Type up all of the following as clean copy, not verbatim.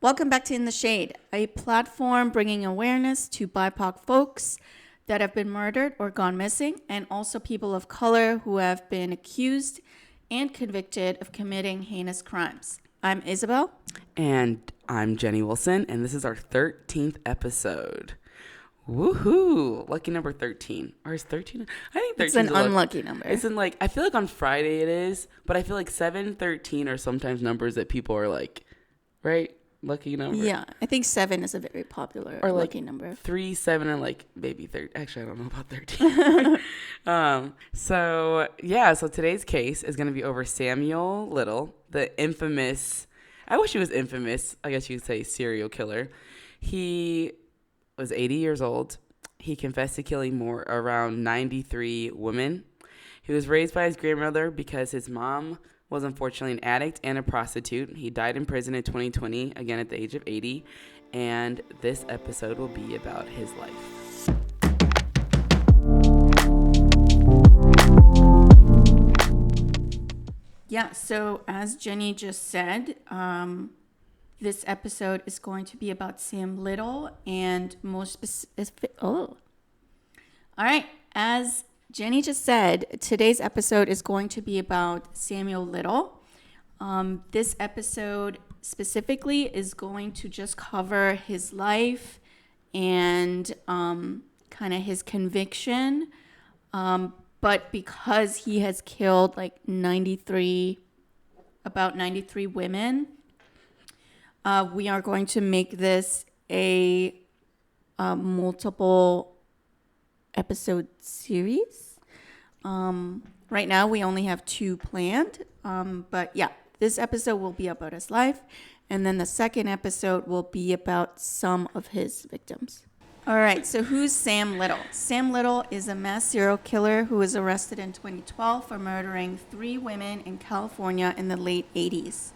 Welcome back to In the Shade, a platform bringing awareness to BIPOC folks that have been murdered or gone missing, and also people of color who have been accused and convicted of committing heinous crimes. I'm Isabel. And I'm Jenny Wilson, and this is our 13th episode. Woohoo! Lucky number 13. Or is 13? I think 13 It's an unlucky number. It's in I feel like on Friday it is, but I feel like 7, 13 are sometimes numbers that people are like, right? Lucky number. Yeah, I think 7 is a very popular or lucky number. 3, 7, and maybe 13. Actually, I don't know about 13. So today's case is going to be over Samuel Little, the infamous, I wish he was infamous, I guess you could say serial killer. He was 80 years old. He confessed to killing around 93 women. He was raised by his grandmother because his mom was unfortunately an addict and a prostitute. He died in prison in 2020, again at the age of 80, and this episode will be about his life. Yeah, so as Jenny just said, this episode is going to be about Sam Little and more specific. All right, as Jenny just said, today's episode is going to be about Samuel Little. This episode specifically is going to just cover his life and kind of his conviction. But because he has killed about 93 women, we are going to make this a multiple episode series. Right now we only have 2 planned, but yeah, this episode will be about his life, and then the second episode will be about some of his victims. All right, so who's Sam Little? Sam Little is a mass serial killer who was arrested in 2012 for murdering 3 women in California in the late 80s.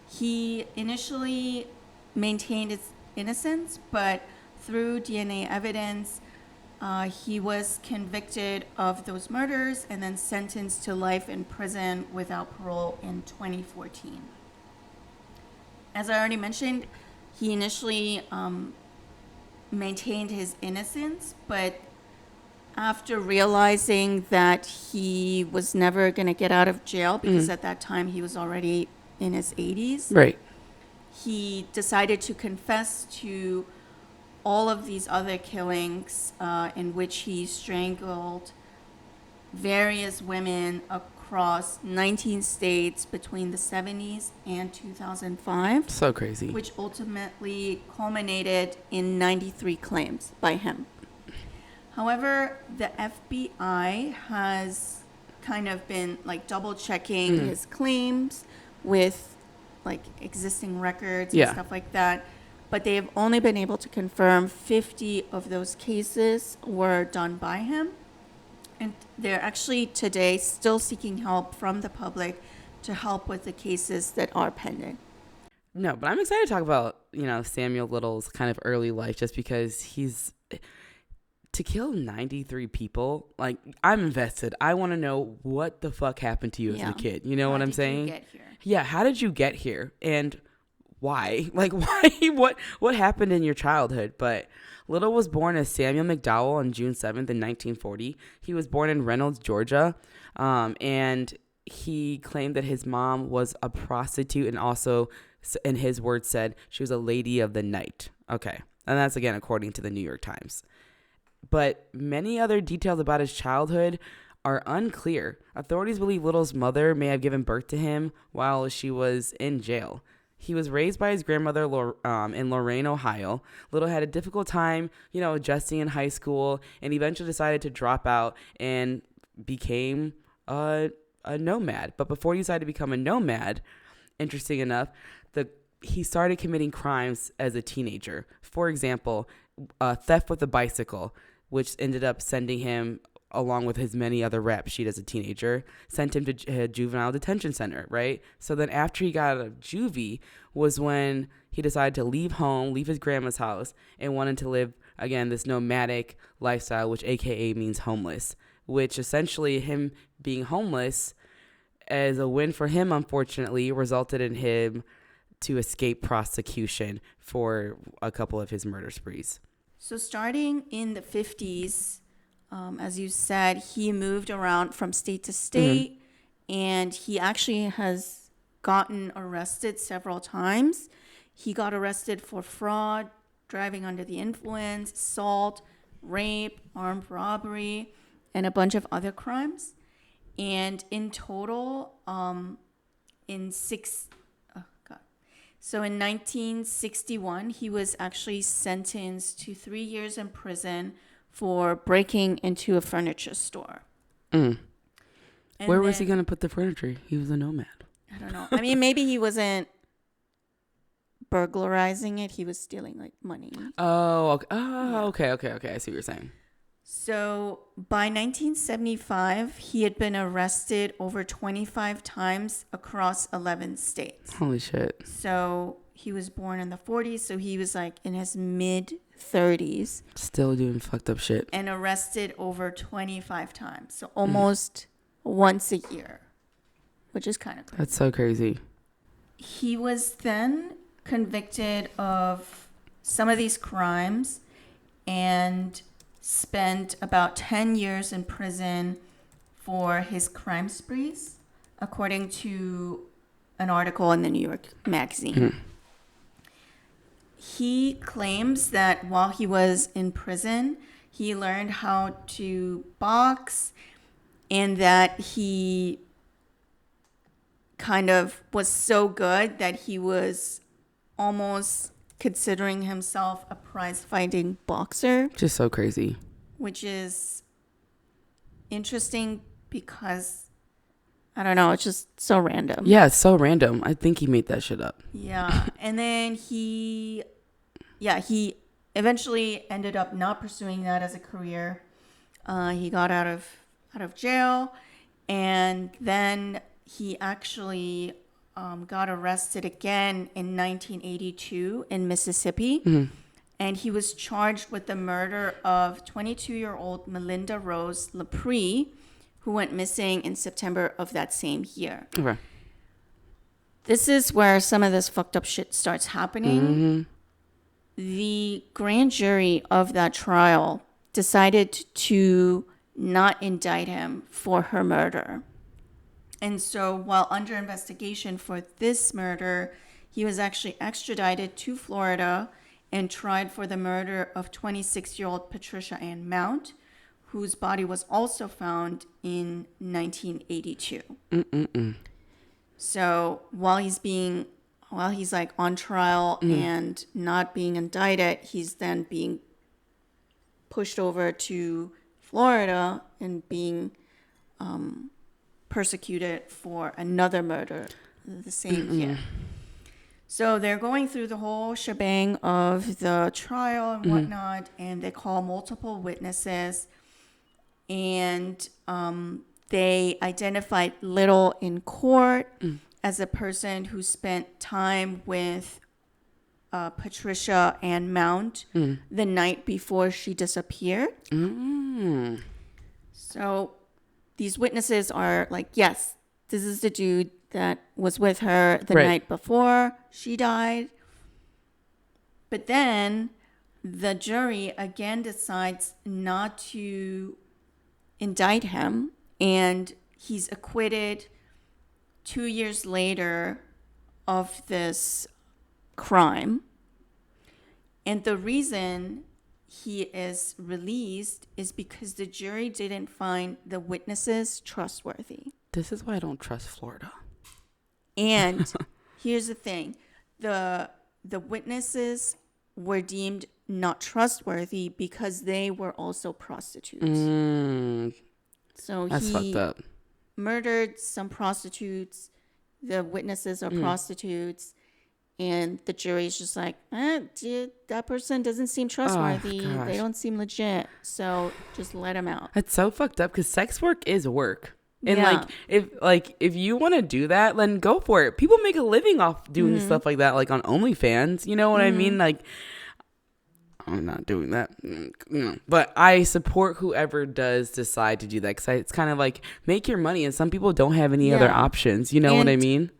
He initially maintained his innocence, but through DNA evidence, he was convicted of those murders and then sentenced to life in prison without parole in 2014. As I already mentioned, he initially maintained his innocence, but after realizing that he was never going to get out of jail, because at that time he was already in his 80s, right, he decided to confess to all of these other killings in which he strangled various women across 19 states between the 70s and 2005. So crazy. Which ultimately culminated in 93 claims by him. However, the FBI has kind of been double checking his claims with existing records and stuff like that. But they have only been able to confirm 50 of those cases were done by him. And they're actually today still seeking help from the public to help with the cases that are pending. No, but I'm excited to talk about, Samuel Little's kind of early life, just because to kill 93 people, I'm invested. I want to know what the fuck happened to you as a kid. You know what I'm saying? How did you get here? Yeah, how did you get here? And why? Why? What happened in your childhood? But Little was born as Samuel McDowell on June 7th in 1940. He was born in Reynolds, Georgia, and he claimed that his mom was a prostitute and also, in his words, said she was a lady of the night. Okay, and that's, again, according to the New York Times. But many other details about his childhood are unclear. Authorities believe Little's mother may have given birth to him while she was in jail. He was raised by his grandmother in Lorain, Ohio. Little had a difficult time, adjusting in high school, and eventually decided to drop out and became a nomad. But before he decided to become a nomad, interesting enough, he started committing crimes as a teenager. For example, theft with a bicycle, which ended up sending him, along with his many other rap sheet as a teenager, sent him to a juvenile detention center, right? So then after he got out of juvie was when he decided to leave home, leave his grandma's house, and wanted to live, again, this nomadic lifestyle, which AKA means homeless, which essentially him being homeless as a win for him, unfortunately, resulted in him to escape prosecution for a couple of his murder sprees. So starting in the 50s, as you said, he moved around from state to state, and he actually has gotten arrested several times. He got arrested for fraud, driving under the influence, assault, rape, armed robbery, and a bunch of other crimes. And in total, So in 1961, he was actually sentenced to 3 years in prison for breaking into a furniture store. Where was he going to put the furniture? He was a nomad. I don't know. I mean, maybe he wasn't burglarizing it. He was stealing like money. Oh, okay. Okay. I see what you're saying. So by 1975, he had been arrested over 25 times across 11 states. Holy shit. So he was born in the 40s, so he was like in his mid-30s. Still doing fucked up shit. And arrested over 25 times. So almost once a year, which is kind of crazy. That's so crazy. He was then convicted of some of these crimes and spent about 10 years in prison for his crime sprees, according to an article in the New York Magazine. He claims that while he was in prison, he learned how to box, and that he kind of was so good that he was almost considering himself a prize-fighting boxer. Just so crazy. Which is interesting because, I don't know, it's just so random. Yeah, it's so random. I think he made that shit up. Yeah. And then he eventually ended up not pursuing that as a career. He got out of jail, and then he actually got arrested again in 1982 in Mississippi. And he was charged with the murder of 22-year-old Melinda Rose Lepre, who went missing in September of that same year. Okay. This is where some of this fucked up shit starts happening. The grand jury of that trial decided to not indict him for her murder. And so while under investigation for this murder, he was actually extradited to Florida and tried for the murder of 26-year-old Patricia Ann Mount, whose body was also found in 1982. So while he's like on trial and not being indicted, he's then being pushed over to Florida and being persecuted for another murder the same year. So they're going through the whole shebang of the trial and whatnot, and they call multiple witnesses, and they identified Little in court as a person who spent time with Patricia Ann Mount the night before she disappeared. So these witnesses are like, yes, this is the dude that was with her the night before she died. But then the jury again decides not to indict him, and he's acquitted 2 years later of this crime. And the reason he is released is because the jury didn't find the witnesses trustworthy. This is why I don't trust Florida. And here's the thing. The witnesses were deemed not trustworthy because they were also prostitutes. So that's fucked up. Murdered some prostitutes. The witnesses are prostitutes. And the jury's just like, dude, that person doesn't seem trustworthy. They don't seem legit. So just let him out. That's so fucked up because sex work is work. And if you want to do that, then go for it. People make a living off doing stuff like that, like on OnlyFans. You know what I mean? Like, I'm not doing that. But I support whoever does decide to do that, because it's kind of like, make your money, and some people don't have any other options. You know what I mean?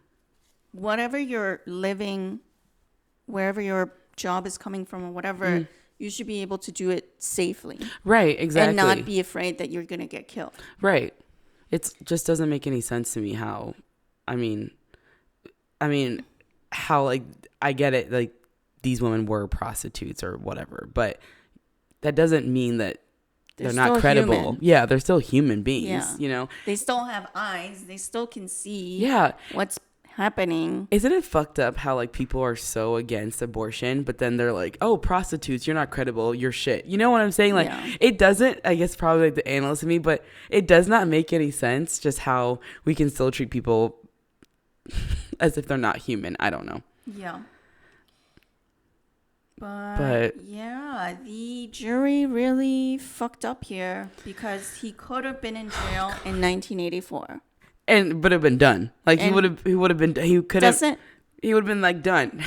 whatever you're living, wherever your job is coming from or whatever, you should be able to do it safely. Right, exactly. And not be afraid that you're going to get killed. Right. It just doesn't make any sense to me how, I mean, how, like, I get it, like, these women were prostitutes or whatever, but that doesn't mean that they're not credible. Human. Yeah, they're still human beings, you know? They still have eyes. They still can see what's happening. Isn't it fucked up how, like, people are so against abortion, but then they're like, oh, prostitutes, you're not credible, you're shit. You know what I'm saying? Like, it doesn't, I guess probably like the analyst in me, but it does not make any sense just how we can still treat people as if they're not human. I don't know. Yeah. But yeah, the jury really fucked up here because he could have been in jail in 1984. And but have been done. Like he would have been like done.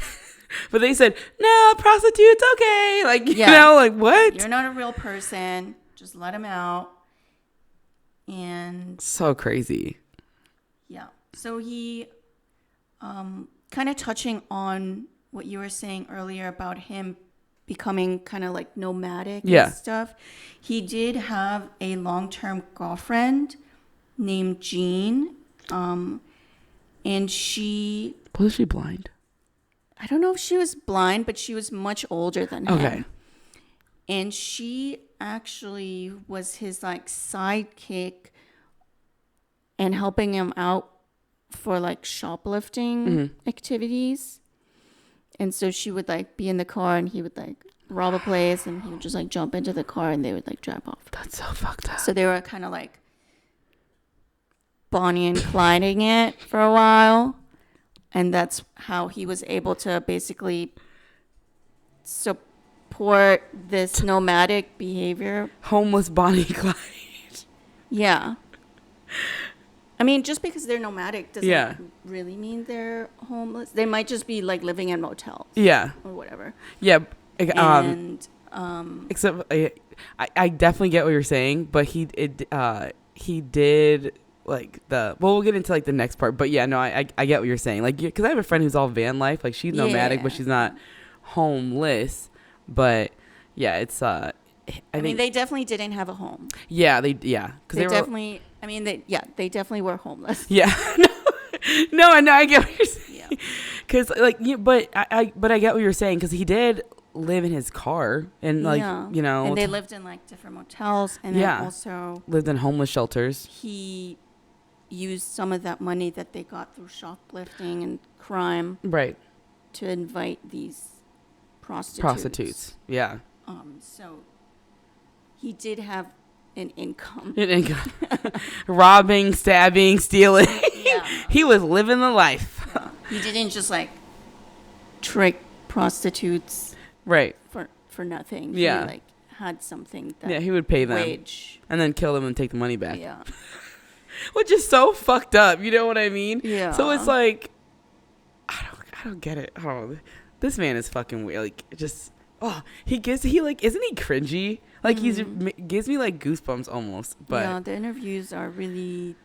But they said, "No, prostitutes, okay." Like you know, like what? You're not a real person. Just let him out. And so crazy. Yeah. So he kind of touching on what you were saying earlier about him becoming kind of like nomadic and stuff. He did have a long-term girlfriend named Jean. And she... Was she blind? I don't know if she was blind, but she was much older than him. Okay. And she actually was his like sidekick and helping him out for like shoplifting activities. And so she would like be in the car and he would like rob a place and he would just like jump into the car and they would like drive off. That's so fucked up. So they were kind of like Bonnie and Clyding it for a while. And that's how he was able to basically support this nomadic behavior. Homeless Bonnie and Clyde. Yeah. I mean, just because they're nomadic doesn't really mean they're homeless. They might just be like living in motels. Yeah. Or whatever. Yeah. And except I definitely get what you're saying, but he did like we'll get into like the next part, but yeah, no, I get what you're saying. Like, because I have a friend who's all van life, like she's nomadic, but she's not homeless. But yeah, it's I mean, they definitely didn't have a home. Yeah, they definitely. I mean, they definitely were homeless. Yeah, no, I get what you're saying. Yeah, because like, but I get what you're saying because he did live in his car and like you know, and they lived in like different motels, and then also lived in homeless shelters. He used some of that money that they got through shoplifting and crime, right, to invite these prostitutes. Yeah. So he did have an income. Robbing, stabbing, stealing. Yeah. He was living the life. He didn't just like trick prostitutes. Right. For nothing. Yeah. He like had something that he would pay them. Wage. And then kill them and take the money back. Yeah. Which is so fucked up, you know what I mean? Yeah. So it's like I don't get it. Oh, this man is fucking weird. Like just isn't he cringy? Like he's gives me like goosebumps almost. But yeah, the interviews are really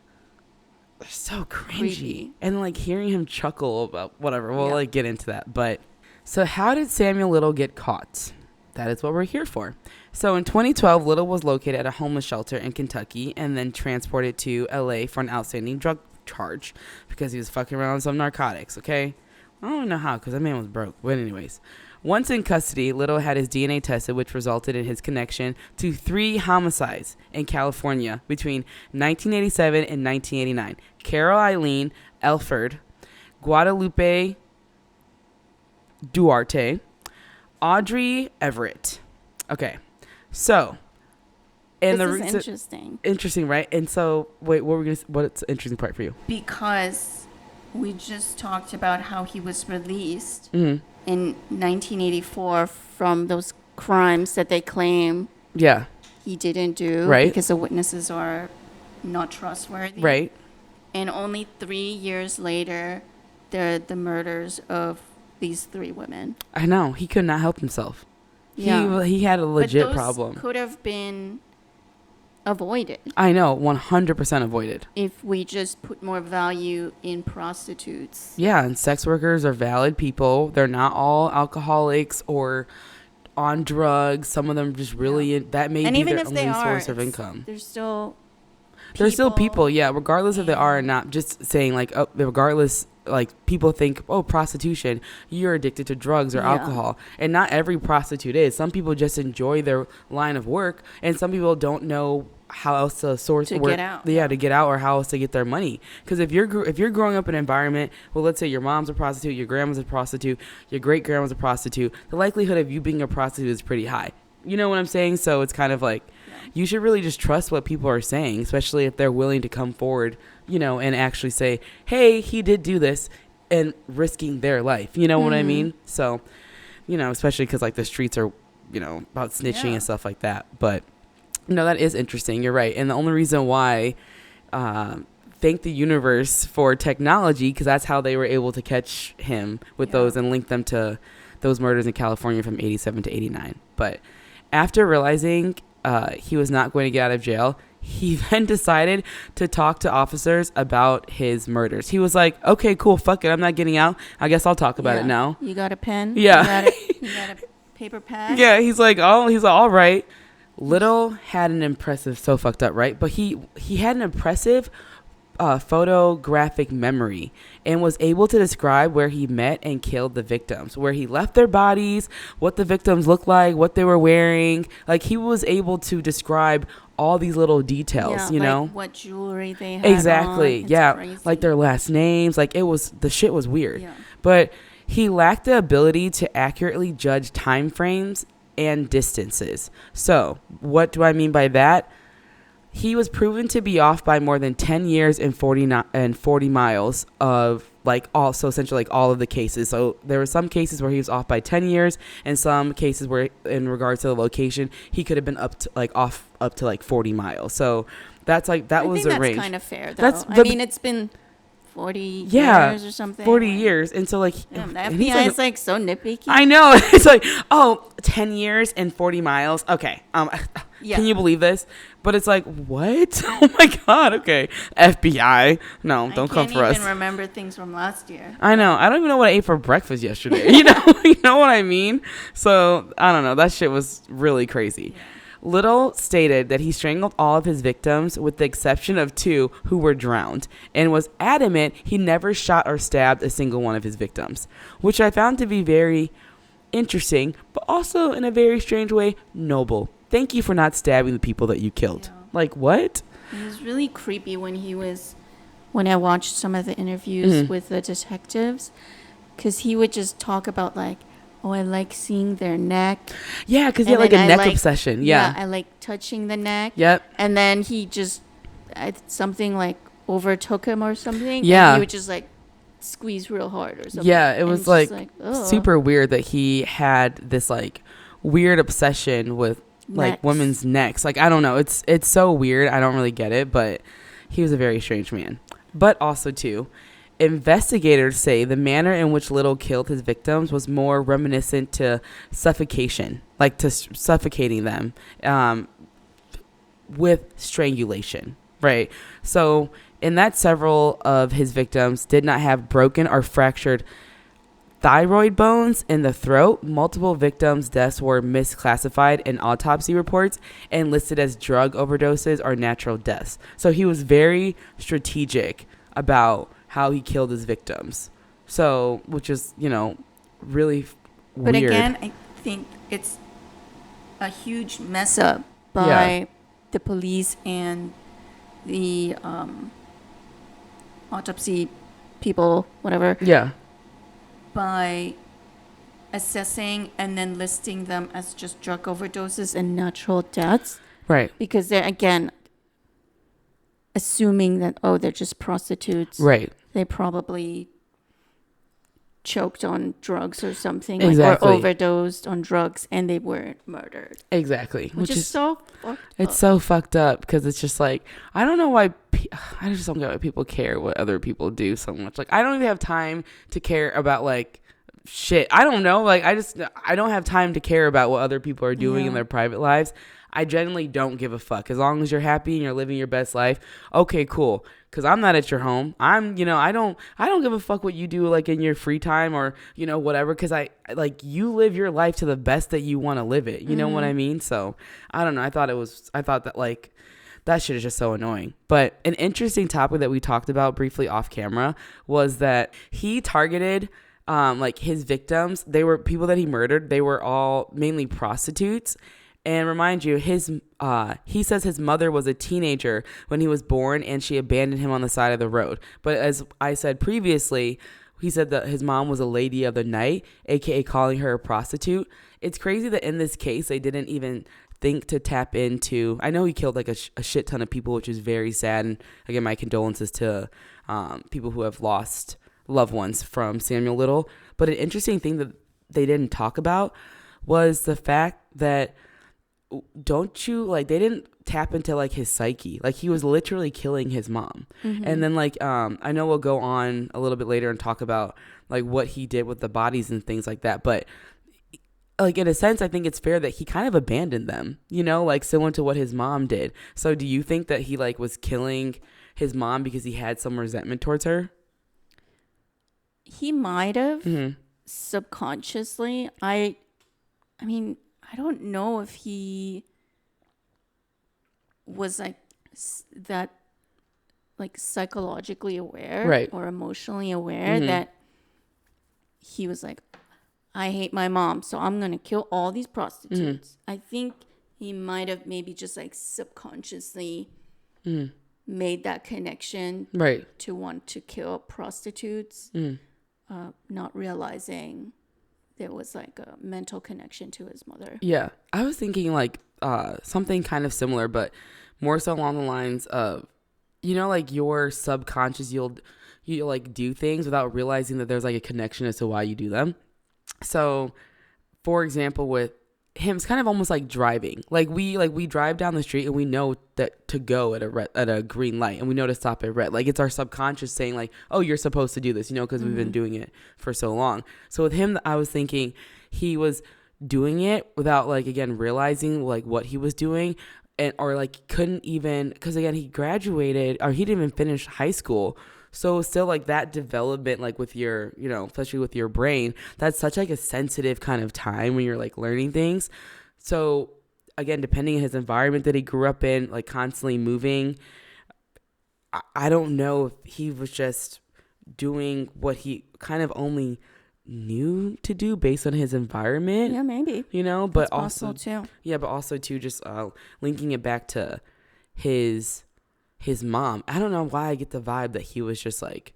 so cringy. Creepy. And like hearing him chuckle about whatever. We'll like get into that. But so how did Samuel Little get caught? That is what we're here for. So in 2012, Little was located at a homeless shelter in Kentucky and then transported to LA for an outstanding drug charge because he was fucking around with some narcotics, okay? I don't know how because that man was broke. But anyways, once in custody, Little had his DNA tested, which resulted in his connection to 3 homicides in California between 1987 and 1989. Carol Eileen Elford, Guadalupe Duarte, Audrey Everett. Okay, so and this is interesting. Interesting, right? And so, wait, what's the interesting part for you? Because we just talked about how he was released in 1984 from those crimes that they claim he didn't do, right? Because the witnesses are not trustworthy, right? And only 3 years later, they're the murders of these 3 women. I know. He could not help himself. Yeah. He had a legit problem. Could have been avoided. I know, 100% avoided. If we just put more value in prostitutes. Yeah, and sex workers are valid people. They're not all alcoholics or on drugs. Some of them just really, that may And be even their if they only are, source of income. They're still people, yeah, regardless if they are or not. Just saying, like, regardless, like, people think, oh, prostitution, you're addicted to drugs or alcohol. And not every prostitute is. Some people just enjoy their line of work, and some people don't know how else to source to work. get out. Yeah, to get out, or how else to get their money. Because if you're growing up in an environment, well, let's say your mom's a prostitute, your grandma's a prostitute, your great grandma's a prostitute, the likelihood of you being a prostitute is pretty high. You know what I'm saying? So it's kind of like, you should really just trust what people are saying, especially if they're willing to come forward, you know, and actually say, hey, he did do this, and risking their life. You know what I mean? So, you know, especially because, like, the streets are, you know, about snitching and stuff like that. But, no, that is interesting. You're right. And the only reason why, thank the universe for technology, because that's how they were able to catch him with those and link them to those murders in California from 87 to 89. But after realizing he was not going to get out of jail, he then decided to talk to officers about his murders. He was like, okay, cool, fuck it, I'm not getting out. I guess I'll talk about it now. You got a pen? Yeah. You got a paper pad? Yeah, he's like, all right. Little had an impressive, so fucked up, right? But he had an impressive photographic memory and was able to describe where he met and killed the victims, where he left their bodies, what the victims looked like, what they were wearing. Like, he was able to describe all these little details, you know? What jewelry they had Exactly. on. Yeah. Crazy. Like their last names. Like, the shit was weird. Yeah. But he lacked the ability to accurately judge time frames and distances. So, what do I mean by that? He was proven to be off by more than 10 years and 40 miles of, like, essentially like all of the cases. So there were some cases where he was off by 10 years, and some cases where, in regards to the location, he could have been off up to 40 miles. So that's like, that was the range. That's kind of fair, though. I mean, it's been 40 years or something. 40 years. And so, like, the and FBI is like so nitpicky. I know. It's like, 10 years and 40 miles. Okay. Can you believe this? But it's like, what? Oh my God. Okay. FBI. No, don't come for us. I can't even remember things from last year. I know. I don't even know what I ate for breakfast yesterday. You know what I mean? So, I don't know. That shit was really crazy. Yeah. Little stated that he strangled all of his victims with the exception of 2 who were drowned, and was adamant he never shot or stabbed a single one of his victims, which I found to be very interesting, but also in a very strange way, noble. Thank you for not stabbing the people that you killed. Yeah. Like, what? It was really creepy when I watched some of the interviews with the detectives, because he would just talk about, like, oh, I like seeing their neck. Yeah, because he had, like, a neck obsession. Yeah, I like touching the neck. Yep. And then he just, something, like, overtook him or something. Yeah. And he would just, like, squeeze real hard or something. Yeah, it was, like super weird that he had this, like, weird obsession with, like, women's necks. Like, I don't know. It's so weird. I don't really get it, but he was a very strange man. But also, too, investigators say the manner in which Little killed his victims was more reminiscent to suffocation, like to suffocating them with strangulation, right? So in that, several of his victims did not have broken or fractured thyroid bones in the throat. Multiple victims' deaths were misclassified in autopsy reports and listed as drug overdoses or natural deaths. So he was very strategic about how he killed his victims. So, which is, really weird. But again, I think it's a huge mess up by the police and the autopsy people, whatever. Yeah. By assessing and then listing them as just drug overdoses and natural deaths. Right. Because they're, again, assuming that, they're just prostitutes. Right. They probably choked on drugs or something. Exactly. Or overdosed on drugs and they weren't murdered. Exactly. Which is so fucked up. It's so fucked up because it's just like, I don't know why, I just don't get why people care what other people do so much. Like, I don't even have time to care about, like, shit. I don't know. Like, I don't have time to care about what other people are doing in their private lives. I genuinely don't give a fuck. As long as you're happy and you're living your best life, okay, cool. Because I'm not at your home. I'm, I don't give a fuck what you do, like, in your free time or, whatever. Because you live your life to the best that you want to live it. You know what I mean? So, I don't know. I thought that, like, that shit is just so annoying. But an interesting topic that we talked about briefly off camera was that he targeted his victims. They were people that he murdered. They were all mainly prostitutes. And remind you, he says his mother was a teenager when he was born and she abandoned him on the side of the road. But as I said previously, he said that his mom was a lady of the night, aka calling her a prostitute. It's crazy that in this case they didn't even think to tap into. I know he killed like a shit ton of people, which is very sad. And again, my condolences to people who have lost loved ones from Samuel Little. But an interesting thing that they didn't talk about was the fact that they didn't tap into like his psyche. Like he was literally killing his mom. And then I know we'll go on a little bit later and talk about like what he did with the bodies and things like that. But like in a sense, I think it's fair that he kind of abandoned them, like similar to what his mom did. So do you think that he like was killing his mom because he had some resentment towards her? He might have subconsciously. I mean, I don't know if he was like that, like psychologically aware, right, or emotionally aware that he was like, I hate my mom, so I'm going to kill all these prostitutes. I think he might have maybe just like subconsciously made that connection, right, to want to kill prostitutes, not realizing there was like a mental connection to his mother. Yeah. I was thinking like something kind of similar, but more so along the lines of, like your subconscious, you'll like do things without realizing that there's like a connection as to why you do them. So, for example, with him, it's kind of almost like driving. Like we drive down the street and we know that to go at a green light, and we know to stop at red. Like it's our subconscious saying like, oh, you're supposed to do this, because we've been doing it for so long. So with him, I was thinking he was doing it without like, again, realizing like what he was doing, or like couldn't even, because again, he graduated or he didn't even finish high school. So still like that development, like with your, especially with your brain, that's such like a sensitive kind of time when you're like learning things. So again, depending on his environment that he grew up in, like constantly moving, I don't know if he was just doing what he kind of only knew to do based on his environment. Yeah, maybe. But that's also too. Yeah, but also too, just linking it back to his mom. I don't know why I get the vibe that he was just like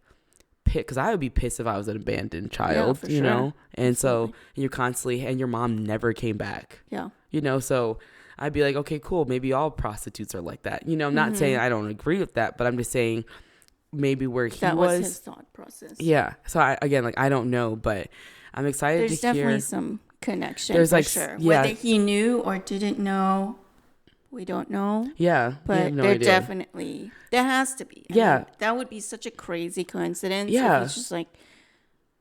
pissed, because I would be pissed if I was an abandoned child, yeah, for sure. And so you're constantly, and your mom never came back. Yeah. So I'd be like, okay, cool. Maybe all prostitutes are like that. I'm not saying I don't agree with that, but I'm just saying maybe where he that was his thought process. Yeah. So I don't know, but I'm excited There's to hear. There's definitely some connection. There's for like, sure. Yeah. Whether he knew or didn't know, we don't know. Yeah. But no there idea. Definitely, there has to be. I mean, that would be such a crazy coincidence. Yeah. If he's just like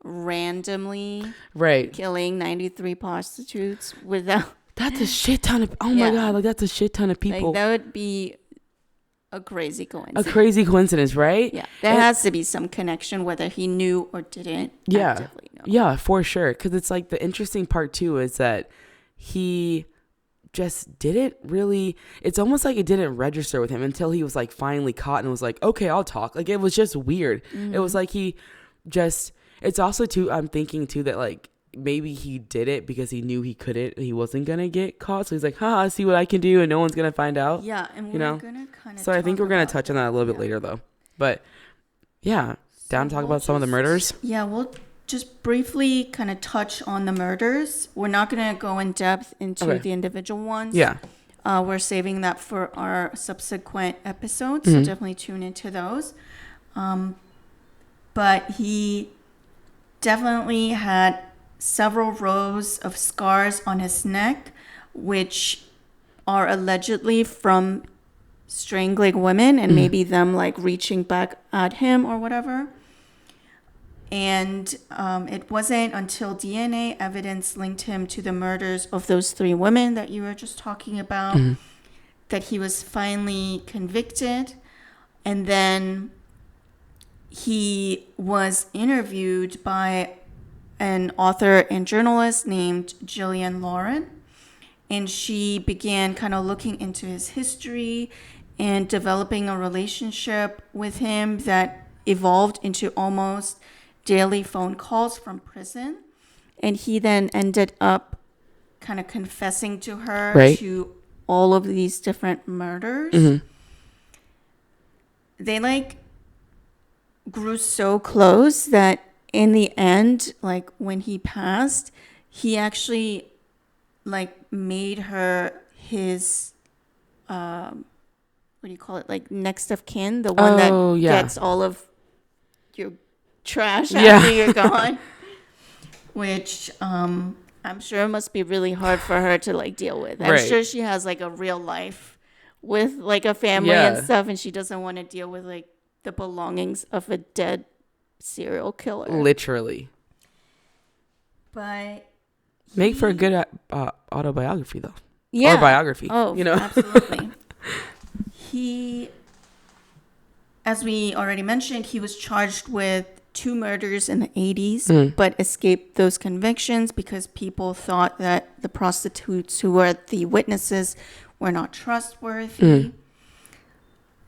randomly right killing 93 prostitutes without. That's a shit ton of. Oh my God! Like that's a shit ton of people. Like, that would be a crazy coincidence. A crazy coincidence, right? Yeah, there has to be some connection, whether he knew or didn't. Yeah, actively know. Yeah, for sure. Because it's like the interesting part too is that he just didn't really. It's almost like it didn't register with him until he was like finally caught and was like, okay, I'll talk. Like it was just weird. It was like he just. It's also too. I'm thinking too that like. Maybe he did it because he knew he wasn't gonna get caught, so he's like, haha, see what I can do and no one's gonna find out. Yeah, and we're gonna kind of so I think we're gonna touch on that a little bit later though. But yeah, down to talk about some of the murders. Yeah, we'll just briefly kind of touch on the murders. We're not gonna go in depth into the individual ones. Yeah, we're saving that for our subsequent episodes, so definitely tune into those. But he definitely had several rows of scars on his neck, which are allegedly from strangling women and maybe them like reaching back at him or whatever. And it wasn't until DNA evidence linked him to the murders of those 3 women that you were just talking about that he was finally convicted. And then he was interviewed by an author and journalist named Gillian Lauren. And she began kind of looking into his history and developing a relationship with him that evolved into almost daily phone calls from prison. And he then ended up kind of confessing to her to all of these different murders. They like grew so close that in the end, like when he passed, he actually like made her his what do you call it, like next of kin, the one that gets all of your trash after you're gone, which I'm sure must be really hard for her to like deal with. I'm sure she has like a real life with like a family and stuff, and she doesn't want to deal with like the belongings of a dead serial killer. Literally. But make for a good autobiography though. Yeah. Or biography. Oh, you know? Absolutely. He, as we already mentioned, he was charged with 2 murders in the 80s, but escaped those convictions because people thought that the prostitutes who were the witnesses were not trustworthy.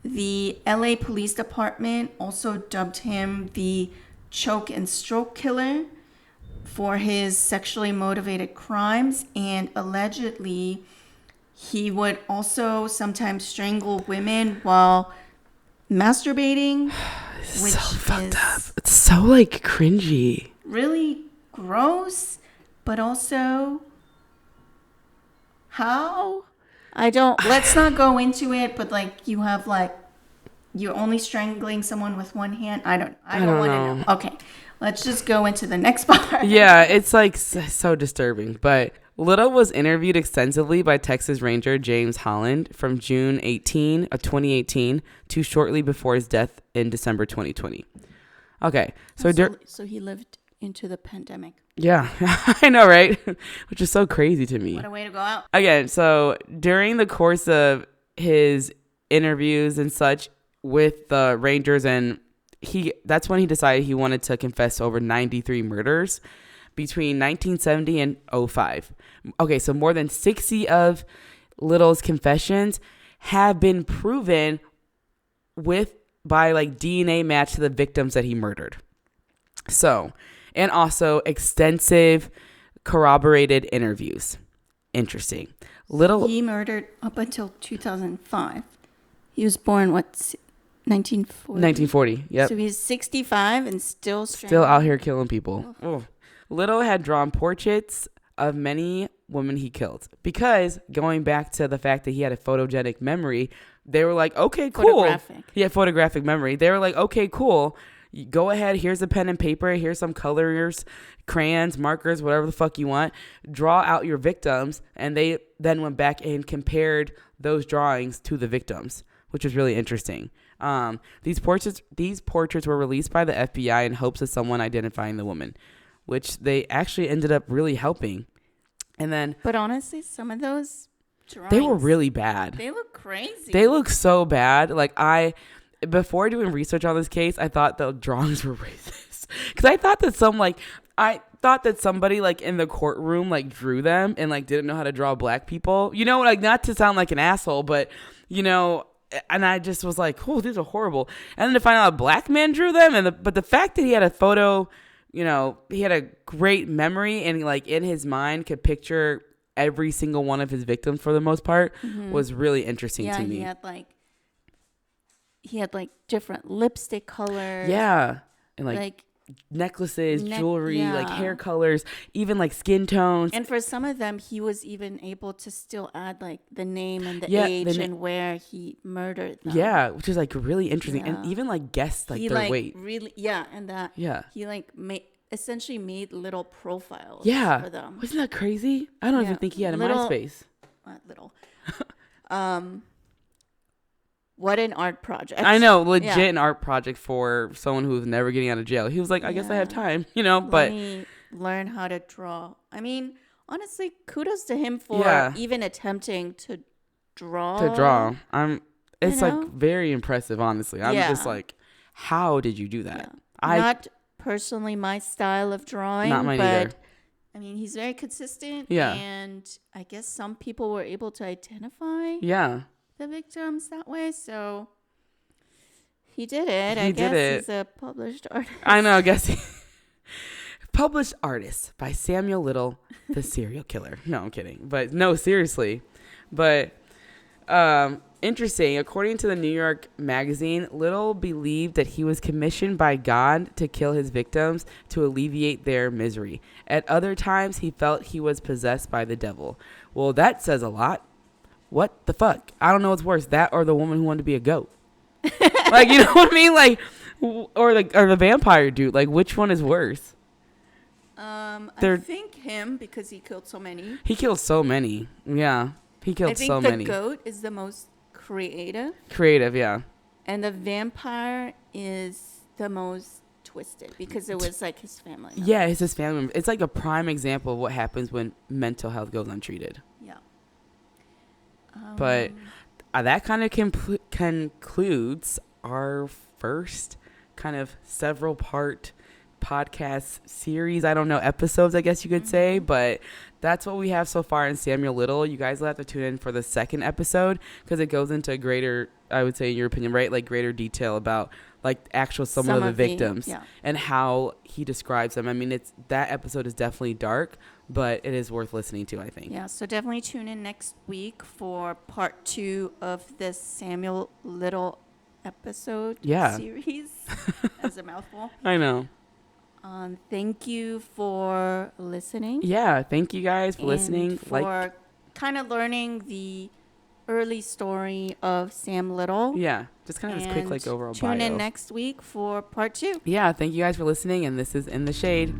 The LA Police Department also dubbed him the choke and stroke killer for his sexually motivated crimes, and allegedly he would also sometimes strangle women while masturbating, which so fucked up. It's so like cringy, really gross, but also how let's not go into it, but like you have like you're only strangling someone with one hand. I don't want to know. Okay, let's just go into the next part. Yeah, it's like so disturbing. But Little was interviewed extensively by Texas Ranger James Holland from June 18 of 2018 to shortly before his death in December 2020. Okay, so he lived into the pandemic. Yeah, I know, right? Which is so crazy to me. What a way to go out. Again, so during the course of his interviews and such with the Rangers, and that's when he decided he wanted to confess over 93 murders between 1970 and 05. Okay, so more than 60 of Little's confessions have been proven by like DNA match to the victims that he murdered. So, and also extensive corroborated interviews. Interesting. He murdered up until 2005. He was born 1940. 1940. Yep. So he's 65 and still out here killing people. Oh. Little had drawn portraits of many women he killed because, going back to the fact that he had a photogenic memory, they were like, okay, cool. Photographic memory. They were like, okay, cool. Go ahead. Here's a pen and paper. Here's some colors, crayons, markers, whatever the fuck you want. Draw out your victims. And they then went back and compared those drawings to the victims, which was really interesting. These portraits were released by the FBI in hopes of someone identifying the woman, which they actually ended up really helping. And then, but honestly, some of those drawings, they were really bad. They look crazy. They look so bad. Like before doing research on this case, I thought the drawings were racist because I thought that somebody like in the courtroom like drew them and like didn't know how to draw black people. You know, like not to sound like an asshole, but you know. And I just was like, oh, these are horrible. And then to find out a black man drew them, but the fact that he had a photo, you know, he had a great memory and like in his mind could picture every single one of his victims for the most part was really interesting to me. He had like different lipstick colors. Yeah. And like necklaces, jewelry, like hair colors, even like skin tones. And for some of them, he was even able to still add like the name and the age and where he murdered them. Yeah, which is like really interesting. And even like guessed like their weight. Really, and that he like essentially made little profiles for them. Wasn't that crazy? I don't even think he had a MySpace. Little. what an art project. I know, legit Yeah. an art project for someone who's never getting out of jail. He was like, I guess I have Yeah. time, you know, Let but me learn how to draw. I mean, honestly, kudos to him for Yeah. even attempting to draw. It's You like know? very impressive, honestly. I'm just Yeah. like, how did you do Yeah. that? Not personally my style of drawing, Not mine but either. I mean, he's very consistent. Yeah. And I guess some people were able to identify Yeah. the victims that way. So he did it. He I did guess it. he's a published artist. I know, I guess. Published Artist by Samuel Little, the serial killer. No, I'm kidding. But no, seriously. But interesting. According to the New York Magazine, Little believed that he was commissioned by God to kill his victims to alleviate their misery. At other times, he felt he was possessed by the devil. Well, that says a lot. What the fuck? I don't know what's worse, that or the woman who wanted to be a goat. Like, you know what I mean? Like, or the vampire dude. Like, which one is worse? I think him, because he killed so many. He killed so many. Yeah, he killed so many. I think the goat is the most creative, Yeah. and the vampire is the most twisted because it was like his family. Yeah, it's his family member. It's like a prime example of what happens when mental health goes untreated. Yeah. But that kind of concludes our first kind of several part podcast series. I don't know, episodes, I guess you could say, but that's what we have so far in Samuel Little. You guys will have to tune in for the second episode because it goes into greater, I would say, in your opinion, right? Like greater detail about like some of the victims and how he describes them. I mean, that episode is definitely dark, but it is worth listening to, I think. Yeah, so definitely tune in next week for part 2 of this Samuel Little episode series. As a mouthful. I know. Thank you for listening. Yeah, thank you guys for listening. For kind of learning the early story of Sam Little. Yeah, just kind of this quick like overall bio. Tune in next week for part 2. Yeah, thank you guys for listening, and this is In the Shade.